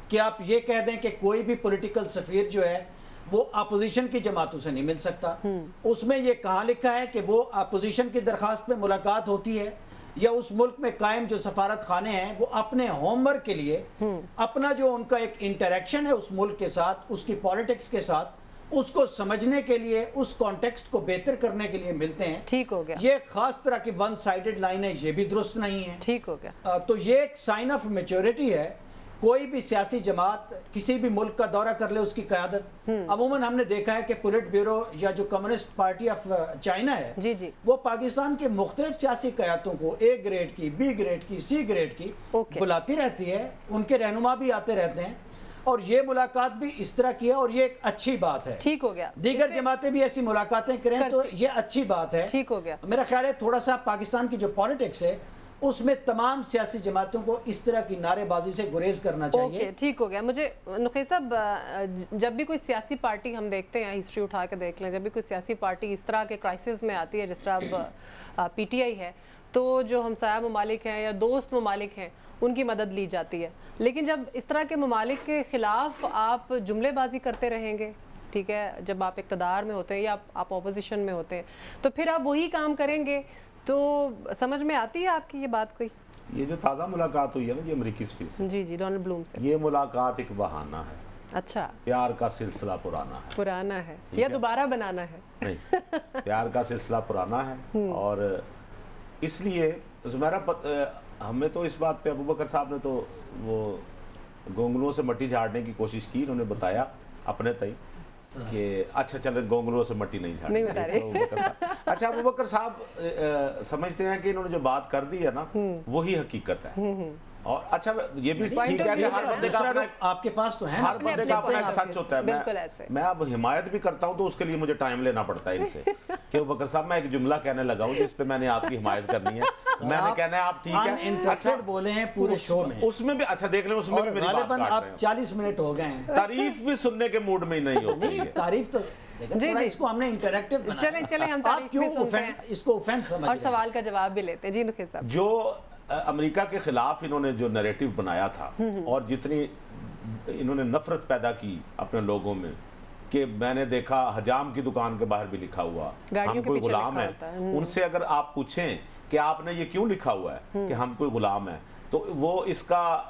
کہ آپ یہ کہہ دیں کہ کوئی بھی پولیٹیکل سفیر جو ہے وہ اپوزیشن کی جماعتوں سے نہیں مل سکتا. اس میں یہ کہاں لکھا ہے کہ وہ اپوزیشن کی درخواست پہ ملاقات ہوتی ہے, یا اس ملک میں قائم جو سفارت خانے ہیں وہ اپنے ہوم ورک کے لیے اپنا جو ان کا ایک انٹریکشن ہے اس ملک کے ساتھ, اس کی پالیٹکس کے ساتھ, اس کو سمجھنے کے لیے, اس کانٹیکسٹ کو بہتر کرنے کے لیے ملتے ہیں. ٹھیک ہو گیا. یہ خاص طرح کی ون سائیڈڈ لائن ہے, یہ بھی درست نہیں ہے. ٹھیک ہو گیا. تو یہ ایک سائن آف میچورٹی ہے. کوئی بھی سیاسی جماعت کسی بھی ملک کا دورہ کر لے اس کی قیادت, عموماً ہم نے دیکھا ہے کہ پولیٹ بیورو یا جو کمیونسٹ پارٹی آف چائنا ہے وہ پاکستان کے مختلف سیاسی قیادتوں کو اے گریڈ کی, بی گریڈ کی, سی گریڈ کی بلاتی رہتی ہے, ان کے رہنما بھی آتے رہتے ہیں, اور یہ ملاقات بھی اس طرح کی ہے اور یہ ایک اچھی بات ہے. ٹھیک ہو گیا. دیگر جماعتیں بھی ایسی ملاقاتیں کریں تو یہ اچھی بات ہے. ٹھیک ہو گیا. میرا خیال ہے تھوڑا سا پاکستان کی جو پالیٹکس ہے اس میں تمام سیاسی جماعتوں کو اس طرح کی نعرے بازی سے گریز کرنا چاہیے. ٹھیک ہو گیا. مجھے نقی صاحب, جب بھی کوئی سیاسی پارٹی ہم دیکھتے ہیں, ہسٹری اٹھا کے دیکھ لیں, جب بھی کوئی سیاسی پارٹی اس طرح کے کرائسس میں آتی ہے جس طرح اب پی ٹی آئی ہے, تو جو ہمسایہ ممالک ہیں یا دوست ممالک ہیں ان کی مدد لی جاتی ہے. لیکن جب اس طرح کے ممالک کے خلاف آپ جملے بازی کرتے رہیں گے, ٹھیک ہے, جب آپ اقتدار میں ہوتے ہیں یا آپ اپوزیشن میں ہوتے ہیں, تو پھر آپ وہی کام کریں گے, تو سمجھ میں آتی ہے آپ کی یہ بات کوئی؟ یہ جو تازہ ملاقات ہوئی ہے نا یہ امریکی سفیر سے, جی ڈونلڈ بلوم سے, یہ ملاقات ایک بہانہ ہے. اچھا. پیار کا سلسلہ پرانا ہے یا دوبارہ بنانا ہے؟ نہیں, پیار کا سلسلہ پرانا ہے. اور اس لیے ہمیں تو اس بات پہ ابو بکر صاحب نے تو وہ گونگلوں سے مٹی جھاڑنے کی کوشش کی. انہوں نے بتایا اپنے تئی کہ اچھا چلے گونگلوں سے مٹی نہیں جھاڑی. اچھا ابو بکر صاحب سمجھتے ہیں کہ انہوں نے جو بات کر دی ہے نا وہی حقیقت ہے. اور اچھا یہ بھی ٹھیک ہے کہ ہر بندے کا آپ کے پاس تو ہے, ہر بندے کا اپنا ایک سچ ہوتا ہے. میں اب حمایت بھی کرتا ہوں تو اس کے لیے مجھے ٹائم لینا پڑتا ہے ان سے کہ ابو بکر صاحب میں ایک جملہ کہنے لگا ہوں جس پہ میں نے آپ کی حمایت کرنی ہے, میں نے کہنا ہے آپ ٹھیک ہے اچھا بولے ہیں پورے شو میں, اس میں بھی اچھا دیکھ لیں, اس میں بھی میری بات کاٹ رہے ہیں. آپ 40 منٹ ہو گئے ہیں, تعریف بھی سننے کے موڈ میں ہی نہیں ہوتی ہے. تعریف تو اس کو ہم نے انٹریکٹیو بنایا. چلیں ہم تعریف بھی سنتے ہیں, اس کو اوفینس سمجھ اور سوال کا جواب بھی لیتے ہیں. جی نقی صاحب, جو امریکہ کے خلاف انہوں نے جو نیریٹو بنایا تھا اور جتنی انہوں نے نفرت پیدا کی اپنے لوگوں میں, کہ میں نے دیکھا حجام کی دکان کے باہر بھی لکھا ہوا ہم کوئی غلام ہیں, ان سے اگر آپ پوچھیں کہ آپ نے یہ کیوں لکھا ہوا ہے کہ ہم کوئی غلام ہیں, تو وہ اس کا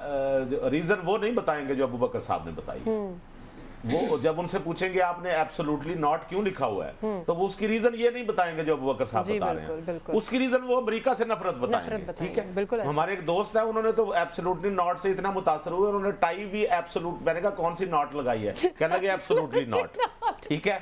ریزن وہ نہیں بتائیں گے جو ابو بکر صاحب نے بتائی. وہ جب ان سے پوچھیں گے آپ نے ایبسولوٹلی ناٹ کیوں لکھا ہوا ہے, تو وہ اس کی ریزن یہ نہیں بتائیں گے جو ابو بکر صاحب بتا رہے ہیں. اس کی ریزن وہ امریکہ سے نفرت بتائیں گے. ٹھیک ہے, ہمارے ایک دوست ہیں, انہوں نے تو ایبسولوٹلی ناٹ سے اتنا متاثر ہوئے, انہوں نے ٹائی بھی ایبسولوٹ, میں نے کہا کون سی ناٹ لگائی ہے, کہنے لگے ایبسولوٹلی ناٹ. ٹھیک ہے.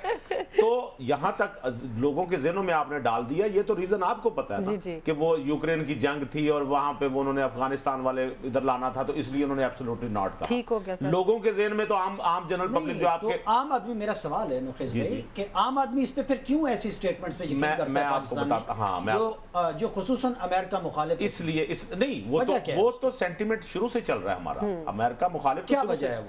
تو یہاں تک لوگوں کے ذہنوں میں آپ نے ڈال دیا, یہ تو ریزن آپ کو پتا ہے نا کہ وہ یوکرین کی جنگ تھی اور وہاں پہ انہوں نے افغانستان والے ادھر لانا تھا, تو اس لیے انہوں نے ایبسولوٹلی ناٹ کہا. ٹھیک ہو گیا سر. لوگوں کے ذہن میں تو عام جنرل پبلک جو آپ کے عام آدمی, میرا سوال ہے نخیز بھائی کہ عام آدمی اس پہ پھر کیوں ایسی سٹیٹمنٹس پہ یقین کرتا ہے پاکستان میں, جو خصوصاً امریکہ مخالف, اس لیے نہیں وہ تو سینٹیمنٹ شروع سے چل رہا ہے ہمارا. امریکہ مخالف کیا وجہ ہے؟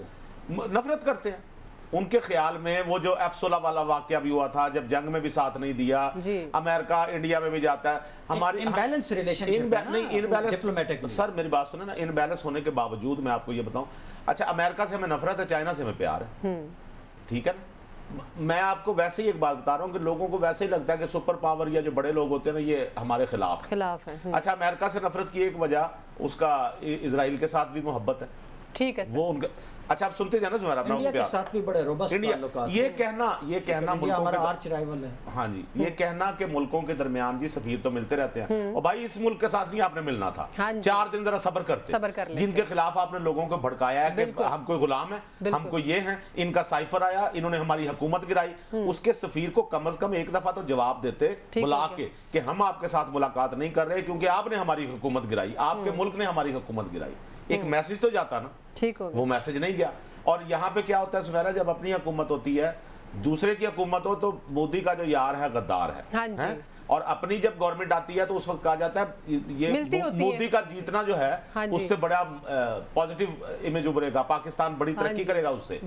وہ نفرت کرتے ہیں. ان کے خیال میں وہ جو F-16 والا واقعہ بھی ہوا تھا, جب جنگ میں بھی ساتھ نہیں دیا, امریکہ انڈیا میں بھی جاتا ہے, ہماری امبیلنس ریلیشن شپ ہے نا ڈپلومیٹک. سر میری بات سنیں نا, انبیلنس ہونے کے باوجود میں آپ کو یہ بتاؤں, اچھا امریکہ سے ہمیں نفرت ہے, چائنا سے ہمیں پیار ہے, ٹھیک ہے نا. میں آپ کو ویسے ہی ایک بات بتا رہا ہوں کہ لوگوں کو ویسے ہی لگتا ہے کہ سپر پاور یا جو بڑے لوگ ہوتے ہیں نا, یہ ہمارے خلاف ہے. اچھا امریکہ سے نفرت کی ایک وجہ اس کا اسرائیل کے ساتھ بھی محبت ہے. ٹھیک ہے وہ ان کا, اچھا آپ سنتے جانا زمرہ, انڈیا کے ساتھ بھی بڑے روبسٹ تعلقات ہیں. یہ کہنا انڈیا ہمارا آرچ رائیول ہے. ہاں جی, یہ کہنا کہ ملکوں کے درمیان جی سفیر تو ملتے رہتے ہیں, اور بھائی اس ملک کے ساتھ نہیں آپ نے ملنا تھا, 4 دن ذرا صبر کرتے, جن کے خلاف آپ نے لوگوں کو بھڑکایا ہے کہ ہم کوئی غلام ہیں, ہم کو یہ ہیں, ان کا سائفر آیا, انہوں نے ہماری حکومت گرائی, اس کے سفیر کو کم از کم ایک دفعہ تو جواب دیتے بلا کے کہ ہم آپ کے ساتھ ملاقات نہیں کر رہے کیونکہ آپ نے ہماری حکومت گرائی, آپ کے ملک نے ہماری حکومت گرائی. ایک میسج تو جاتا نا, وہ میسج نہیں گیا. اور یہاں پہ کیا ہوتا ہے سمیرہ, جب اپنی حکومت ہوتی ہے, دوسرے کی حکومت ہو تو مودی کا جو یار ہے غدار ہے, اور اپنی جب گورنمنٹ آتی ہے تو اس وقت کہا جاتا ہے یہ مودی کا جیتنا جو ہے اس سے بڑا پازیٹیو امیج ابھرے گا, پاکستان بڑی ترقی کرے گا, اس سے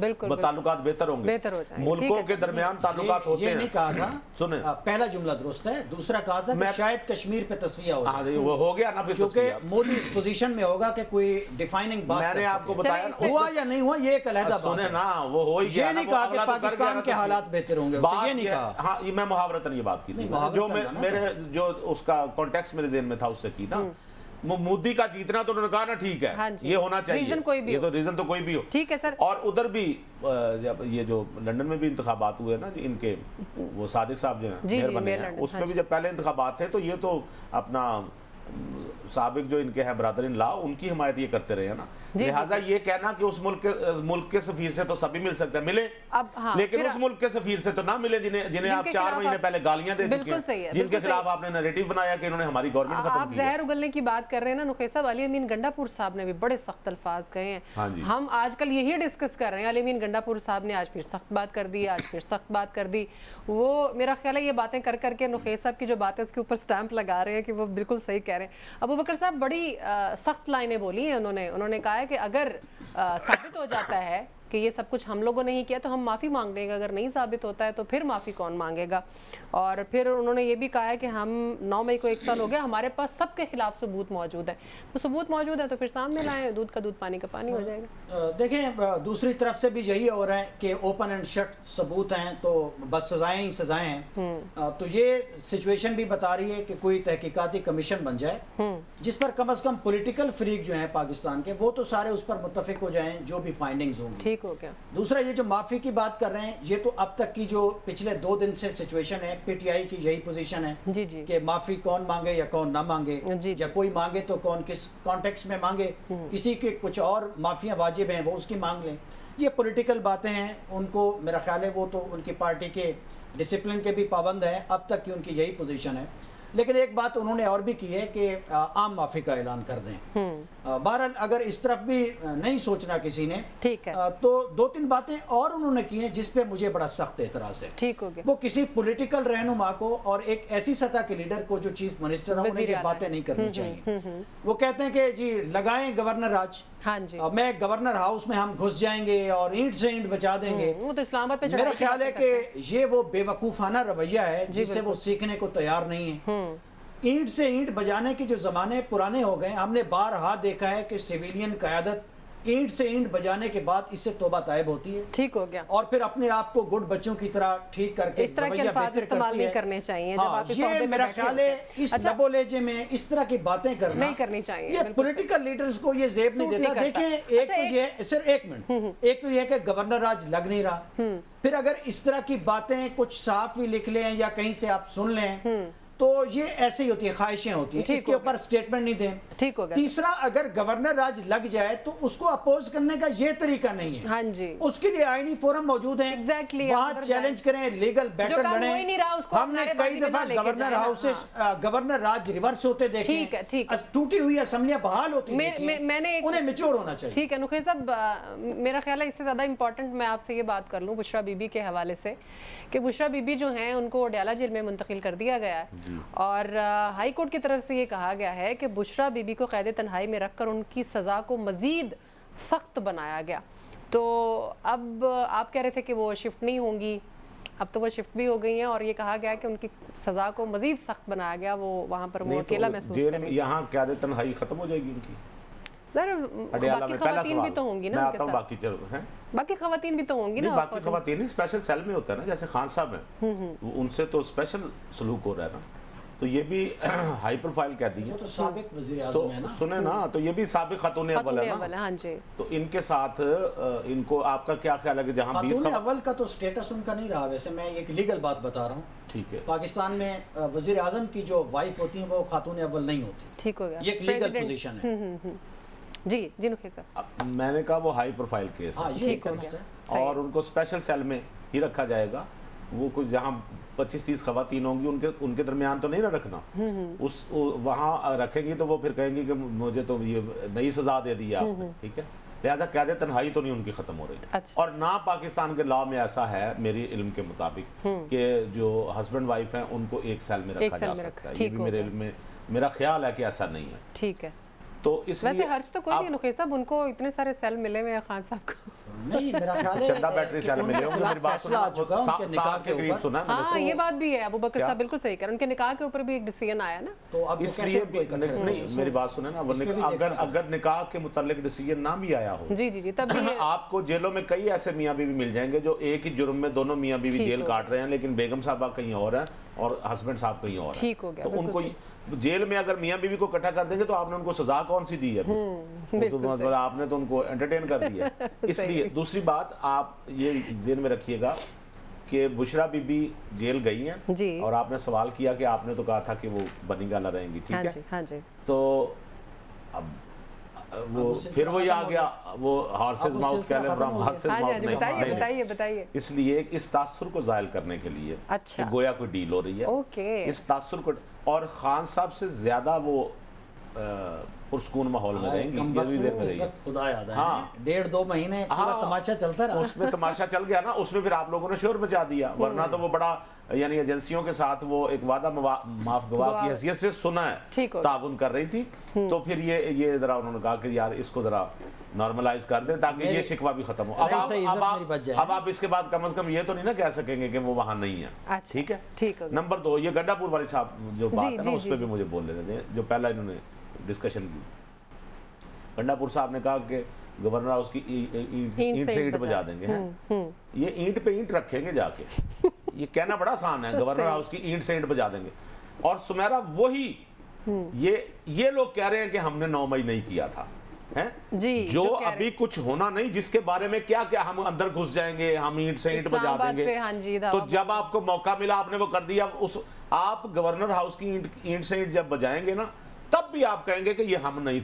تعلقات بہتر ہوں گے, ملکوں کے درمیان تعلقات ہوتے ہیں. یہ نہیں کہا تھا, سنیں پہلا جملہ درست ہے, دوسرا کہا تھا کہ شاید کشمیر پہ تصفیہ ہو گیا نا, کیونکہ مودی اس پوزیشن میں ہوگا کہ کوئی ڈیفائننگ بات میں نے آپ کو بتایا ہوا یا نہیں ہوا, یہ ایک علیحدہ بات ہے. وہ ہو ہی گیا, یہ نہیں کہا کہ پاکستان کے حالات بہتر ہوں گے, یہ نہیں کہا. ہاں میں محاورتاً یہ بات کی تھی, جو میرے جو اس کا کانٹیکسٹ میرے ذہن میں تھا اس سے کی نا, مودی کا جیتنا تو انہوں نے کہا نا ٹھیک ہے, یہ ہونا چاہیے, یہ تو ریزن تو کوئی بھی ہو, ٹھیک ہے سر. اور ادھر بھی یہ جو لندن میں بھی انتخابات ہوئے نا, ان کے وہ صادق صاحب جو ہیں میئر بنے ہیں, اس میں بھی جب پہلے انتخابات تھے تو یہ تو اپنا سابق جو ان کے ہیں برادر ان لا, ان کی حمایت یہ کرتے رہے ہیں نا. لہٰذا یہ کہنا کہ اس ملک کے سفیر سے تو سبھی مل سکتے ہیں, ملے, لیکن اس ملک کے سفیر سے تو نہ ملے جنہیں آپ 4 مہینے پہلے گالیاں دے چکے ہیں, جن کے خلاف آپ نے نیریٹو بنایا کہ انہوں نے ہماری گورنمنٹ ختم کی. آپ زہر اگلنے کی بات کر رہے ہیں نا نخیز صاحب, علی امین گنڈا پور صاحب نے بھی بڑے سخت الفاظ کہے ہیں. ہم آج کل یہی ڈسکس کر رہے ہیں, علی امین گنڈا پور صاحب نے آج پھر سخت بات کر دی, آج پھر سخت بات کر دی. وہ میرا خیال ہے یہ باتیں کر کر کے نخیز صاحب کی جو باتیں اس کے اوپر سٹیمپ لگا رہے ہیں کہ وہ بالکل صحیح کہہ رہے ہیں. ابوبکر صاحب بڑی سخت لائنیں بولی ہیں انہوں نے کہا ہے کہ اگر ثابت ہو جاتا ہے کہ یہ سب کچھ ہم لوگوں نے ہی کیا تو ہم معافی مانگ لیں گے, اگر نہیں ثابت ہوتا ہے تو پھر معافی کون مانگے گا. اور پھر انہوں نے یہ بھی کہا ہے کہ ہم 9 مئی کو 1 سال ہو گیا, ہمارے پاس سب کے خلاف ثبوت موجود ہے, تو ثبوت موجود ہے تو پھر سامنے لائیں, دودھ کا دودھ پانی کا پانی ہو جائے گا. دیکھیں دوسری طرف سے بھی یہی ہو رہا ہے کہ اوپن اینڈ شٹ ثبوت ہیں تو بس سزائیں ہی سزائیں ہیں. تو یہ سچویشن بھی بتا رہی ہے کہ کوئی تحقیقاتی کمیشن بن جائے جس پر کم از کم پولیٹیکل فریق جو ہیں پاکستان کے, وہ تو سارے اس پر متفق ہو جائیں جو بھی فائنڈنگز ہوں گی. ٹھیک ہو گیا. دوسرا یہ جو معافی کی بات کر رہے ہیں, یہ تو اب تک کی جو پچھلے 2 دن سے سچویشن ہے, پی ٹی آئی کی یہی پوزیشن ہے کہ معافی کون مانگے یا کون نہ مانگے, یا کوئی مانگے تو کون کس کانٹیکس میں مانگے, کسی کے کچھ اور معافیاں واجب ہیں وہ اس کی مانگ لیں. یہ پولیٹیکل باتیں ہیں, ان کو میرا خیال ہے وہ تو ان کی پارٹی کے ڈسپلن کے بھی پابند ہیں, اب تک کی ان کی یہی پوزیشن ہے. لیکن ایک بات انہوں نے اور بھی کی ہے کہ عام معافی کا اعلان کر دیں. بہرحال اگر اس طرف بھی نہیں سوچنا کسی نے تو 2-3 باتیں اور انہوں نے کی ہیں جس پہ مجھے بڑا سخت اعتراض ہے. ٹھیک ہو گیا. وہ کسی پولیٹیکل رہنما کو اور ایک ایسی سطح کے لیڈر کو جو چیف منسٹر ہے, انہیں یہ باتیں نہیں کرنی چاہیے. وہ کہتے ہیں کہ جی لگائیں گورنر راج, میں گورنر ہاؤس میں ہم گھس جائیں گے اور اینٹ سے اینٹ بچا دیں گے. وہ تو اسلام آباد پہ میرا خیال ہے کہ یہ وہ بے وقوفانہ رویہ ہے جس سے وہ سیکھنے کو تیار نہیں ہے. اینٹ سے اینٹ بجانے کے جو زمانے پرانے ہو گئے, ہم نے بارہا دیکھا ہے کہ سیویلین قیادت اینٹ سے اینٹ بجانے کے بعد اس سے توبہ طائب ہوتی ہے. ٹھیک ہو گیا. اور پھر اپنے آپ کو گڈ بچوں کی طرح ٹھیک کر کے اس طرح کے الفاظ استعمال نہیں کرنے چاہیے. یہ میرا خیال ہے اس لبو لہجے میں اس طرح کی باتیں کرنا نہیں کرنی چاہیے. یہ پولیٹیکل لیڈرز کو یہ زیب نہیں دیتا. دیکھیں ایک تو یہ صرف 1 منٹ, ایک تو یہ ہے کہ گورنر راج لگ نہیں رہا. پھر اگر اس طرح کی باتیں کچھ صحافی لکھ لیں یا کہیں سے آپ سن لیں تو یہ ایسے ہی ہوتی ہے، خواہشیں ہوتی ہیں، ٹھیک اس کے ہو اوپر سٹیٹمنٹ نہیں دیں۔ ٹھیک ہو گیا۔ تیسرا، اگر گورنر راج لگ جائے تو اس کو اپوز کرنے کا یہ طریقہ نہیں ہے۔ ہاں جی، اس کے لیے آئینی فورم موجود ہیں، Exactly، وہاں آپ چیلنج کریں، لیگل بیٹر کام ہو ہی لڑیں۔ نہیں رہا، اس کو ہم نے اپنے کئی بازی میں دفعہ نہ لے کے گورنر جائیں نا، ہاؤس سے گورنر راج ریورس ہوتے دیکھیں، ٹھیک ہے، ٹھیک ہے۔ ٹوٹی ہوئی اسمبلیاں بحال ہوتی میں نے انہیں میچور ہونا چاہیے۔ ٹھیک ہے نخیر صاحب، میرا خیال ہے اس سے زیادہ امپورٹنٹ میں آپ سے یہ بات کر لوں بشرا بی بی کے حوالے سے کہ بشرا بی بی جو ہیں ان کو ڈیالہ جیل میں منتقل کر دیا گیا ہے، اور ہائی کورٹ کی طرف سے یہ کہا گیا ہے کہ بشرا بی بی کو قید تنہائی میں رکھ کر ان کی سزا کو مزید سخت بنایا گیا۔ تو اب آپ کہہ رہے تھے کہ وہ شفٹ نہیں ہوں گی، اب تو وہ شفٹ بھی ہو گئی ہیں، اور یہ کہا گیا کہ ان کی سزا کو مزید سخت بنایا گیا، وہ وہاں پر وہ اکیلا محسوس جیل کریں میں گے۔ یہاں قید تنہائی ختم ہو جائے گی ان کی؟ اڈیالہ باقی میں پہلا خواتین بھی سوال تو ہوں گی نا میں ان آتا کے ہوں، ساتھ، باقی چلو ہیں باقی خواتین بھی تو ہوں گی نہیں، نا۔ باقی خواتین نہیں، اسپیشل سیل میں ہوتا ہے نا، جیسے خان صاحب ہیں ان سے تو اسپیشل سلوک ہو رہا ہے نا، تو یہ بھی ہائی پروفائل قیدی ہیں، وہ تو سابق وزیر تو اعظم ہے نا۔ سنیں نا، تو یہ بھی سابق خاتون اول ہے نا، ہاں جی۔ تو ان کے ساتھ ان کو آپ کا کیا خیال ہے کہ جہاں 20 خاتون اول کا تو سٹیٹس ان کا نہیں رہا، ویسے میں ایک لیگل بات بتا رہا ہوں، ٹھیک ہے، پاکستان میں وزیر اعظم کی جو وائف ہوتی ہیں وہ خاتون اول نہیں ہوتی، ٹھیک ہو گیا، یہ ایک لیگل پوزیشن ہے۔ جی جی نخیر صاحب، میں نے کہا وہ ہائی پروفائل کیس ہاں ہے، یہ ٹھیک ہو درست گیا، ہے۔ اور ان کو اسپیشل سیل میں ہی رکھا جائے گا، وہ کچھ جہاں 25-30 خواتین ہوں گی ان کے درمیان تو نہیں نہ رکھنا، اس وہاں رکھیں گی تو وہ پھر کہیں گی کہ مجھے تو یہ نئی سزا دے دی آپ نے، ٹھیک ہے، لہذا قید تنہائی تو نہیں ان کی ختم ہو رہی، اچھا، اور نہ پاکستان کے لا میں ایسا ہے میری علم کے مطابق کہ جو ہسبینڈ وائف ہیں ان کو ایک سیل میں رکھا جا سکتا ہے، یہ بھی میرے علم میں، میرا خیال ہے کہ ایسا نہیں ہے، ٹھیک ہے۔ تو اس ویسے لیے حرج تو کوئی نہیں نخیر صاحب، ان کو اتنے سارے سیل ملے ہوئے ہیں خان صاحب کو۔ نہیں، میرا خیال ہے چندہ بیٹری کہ سیل ان ملے کے ہوں گے، خلاف میری بات فیصلہ آ چکا ان کے نکاح کے قریب اوپر۔ سنا ہے میں نے، ہاں یہ بات بھی ہے، ابو بکر کیا؟ صاحب بالکل صحیح کر، ان کے نکاح کے اوپر بھی ایک ڈیسیژن آیا نا، تو اب وہ اس کیسے لیے ان کو اکٹھے رکھیں نہیں، گے؟ میری بات سنیں نا، اس پہ بھی دیکھنا اگر نکاح کے متعلق ڈیسیجن نہ بھی آیا ہو، جی جی جی، تب بھی آپ کو جیلوں میں کئی ایسے میاں بیوی مل جائیں گے جو ایک ہی جرم میں دونوں میاں بیوی ٹھیک جیل ہو کاٹ رہے ہیں، لیکن بیگم صاحبہ کہیں اور ہیں اور ہسبینڈ صاحب کہیں اور ہیں، ٹھیک ہو گیا، تو ان کو جیل میں اگر میاں بیوی کو اکٹھا کر دیں گے تو آپ نے ان کو سزا کون سی دی ہے؟ تو آپ نے تو ان کو انٹرٹین کر دیا، اس لیے دوسری بات آپ یہ ذہن میں رکھیے گا کہ بشرا بی بی جیل گئی ہیں، جی، اور آپ نے سوال کیا کہ آپ نے تو کہا تھا کہ وہ بنی گالا رہیں گی، ہاں ٹھیک جی ہے، ہاں جی، تو اب وہ پھر وہی آ گیا، وہ ہارسز ماؤتھ کہہ لیں، فرام ہارسز ہاں ماؤتھ جی، نہیں، بتائیے نہیں، بتائیے بتائیے۔ اس لیے اس تاثر کو زائل کرنے کے لیے اچھا، کہ گویا کوئی ڈیل ہو رہی ہے، اوکے، اس تاثر کو، اور خان صاحب سے زیادہ وہ پرسکون ماحول میں رہیں گی، یہ بھی ذہن میں اس رہی وقت خدا یاد ہے، ہاں۔ 1.5-2 مہینے پورا تماشا چلتا رہا، اس میں تماشا چل گیا نا، اس میں پھر آپ لوگوں نے شور مچا دیا، ورنہ تو وہ بڑا یعنی ایجنسیوں کے ساتھ وہ ایک وعدہ معاف گواہ کی حیثیت سے سنا ہے، تعاون کر رہی تھی، تو پھر یہ ذرا انہوں نے کہا کہ یار اس کو ذرا نارملائز کر دیں تاکہ یہ شکوہ بھی ختم ہو۔ اب آپ اس کے بعد کم از کم یہ تو نہیں نا کہہ سکیں گے کہ وہ وہاں نہیں ہے، ٹھیک ہے۔ ٹھیک ہے، نمبر 2، یہ گنڈا پور والی صاحب جو بات ہے نا، اس پہ بھی مجھے بول لینے دیں، جو پہلا انہوں نے ڈسکشن کی، گنڈا پور صاحب نے کہا کہ گورنر ہاؤس کی اینٹ سے اینٹ بجا دیں گے، یہ اینٹ پہ اینٹ رکھیں گے جا کے، یہ کہنا بڑا آسان ہے، گورنر ہاؤس کی اینٹ سے اینٹ بجا دیں گے، اور سمیرا وہی یہ لوگ کہہ رہے ہیں کہ ہم نے 9 مئی نہیں کیا تھا، جو ابھی کچھ ہونا نہیں، جس کے بارے میں کیا ہم اندر گھس جائیں گے، ہم اینٹ سے اینٹ بجا دیں گے، تو جب آپ کو موقع ملا آپ نے وہ کر دیا، آپ گورنر ہاؤس کی اینٹ سے اینٹ جب بجائیں گے نا، تب بھی آپ کہیں گے کہ یہ ہم نہیں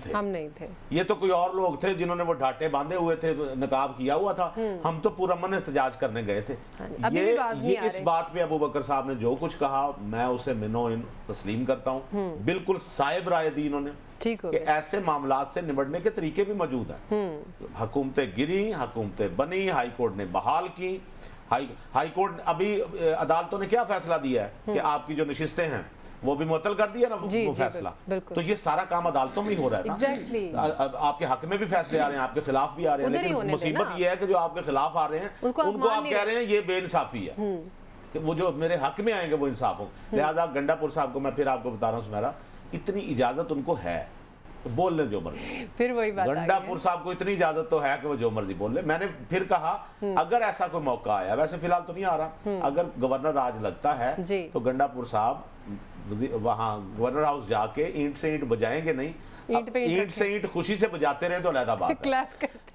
تھے، یہ تو کوئی اور لوگ تھے جنہوں نے وہ ڈھاٹے باندھے ہوئے تھے، نقاب کیا ہوا تھا، ہم تو پورا من احتجاج کرنے گئے تھے۔ یہ اس بات پہ ابو بکر صاحب نے جو کچھ کہا میں اسے منو تسلیم کرتا ہوں، بالکل صائب رائے دی انہوں نے کہ ایسے معاملات سے نمٹنے کے طریقے بھی موجود ہیں، حکومتیں گری، حکومتیں بنی، ہائی کورٹ نے بحال کی، ہائی کورٹ ابھی عدالتوں نے کیا فیصلہ دیا ہے کہ آپ کی جو نشستیں ہیں وہ بھی معطل کر دیا نا وہ فیصلہ، تو یہ سارا کام عدالتوں میں ہی ہو رہا ہے نا، آپ کے حق میں بھی فیصلے آ رہے ہیں، آپ کے خلاف بھی آ رہے ہیں، لیکن مصیبت یہ ہے کہ جو آپ کے خلاف آ رہے ہیں ان کو آپ کہہ رہے ہیں یہ بے انصافی ہے، کہ وہ جو میرے حق میں آئیں گے وہ انصاف ہو، لہٰذا گنڈا پور صاحب کو میں پھر آپ کو بتا رہا ہوں سمیرا، اتنی اجازت ان کو ہے بول لیں جو مرضی، پھر وہی بات گنڈا پور صاحب کو اتنی اجازت تو ہے کہ وہ جو مرضی بول لیں۔ میں نے پھر کہا اگر ایسا کوئی موقع آیا، ویسے فی الحال تو نہیں آ رہا، اگر گورنر راج لگتا ہے تو گنڈا پور صاحب وہاں گورنر ہاؤس جا کے اینٹ سے اینٹ بجائیں گے نہیں، اینٹ سے اینٹ خوشی سے بجاتے رہے تو علیحدہ بات ہے،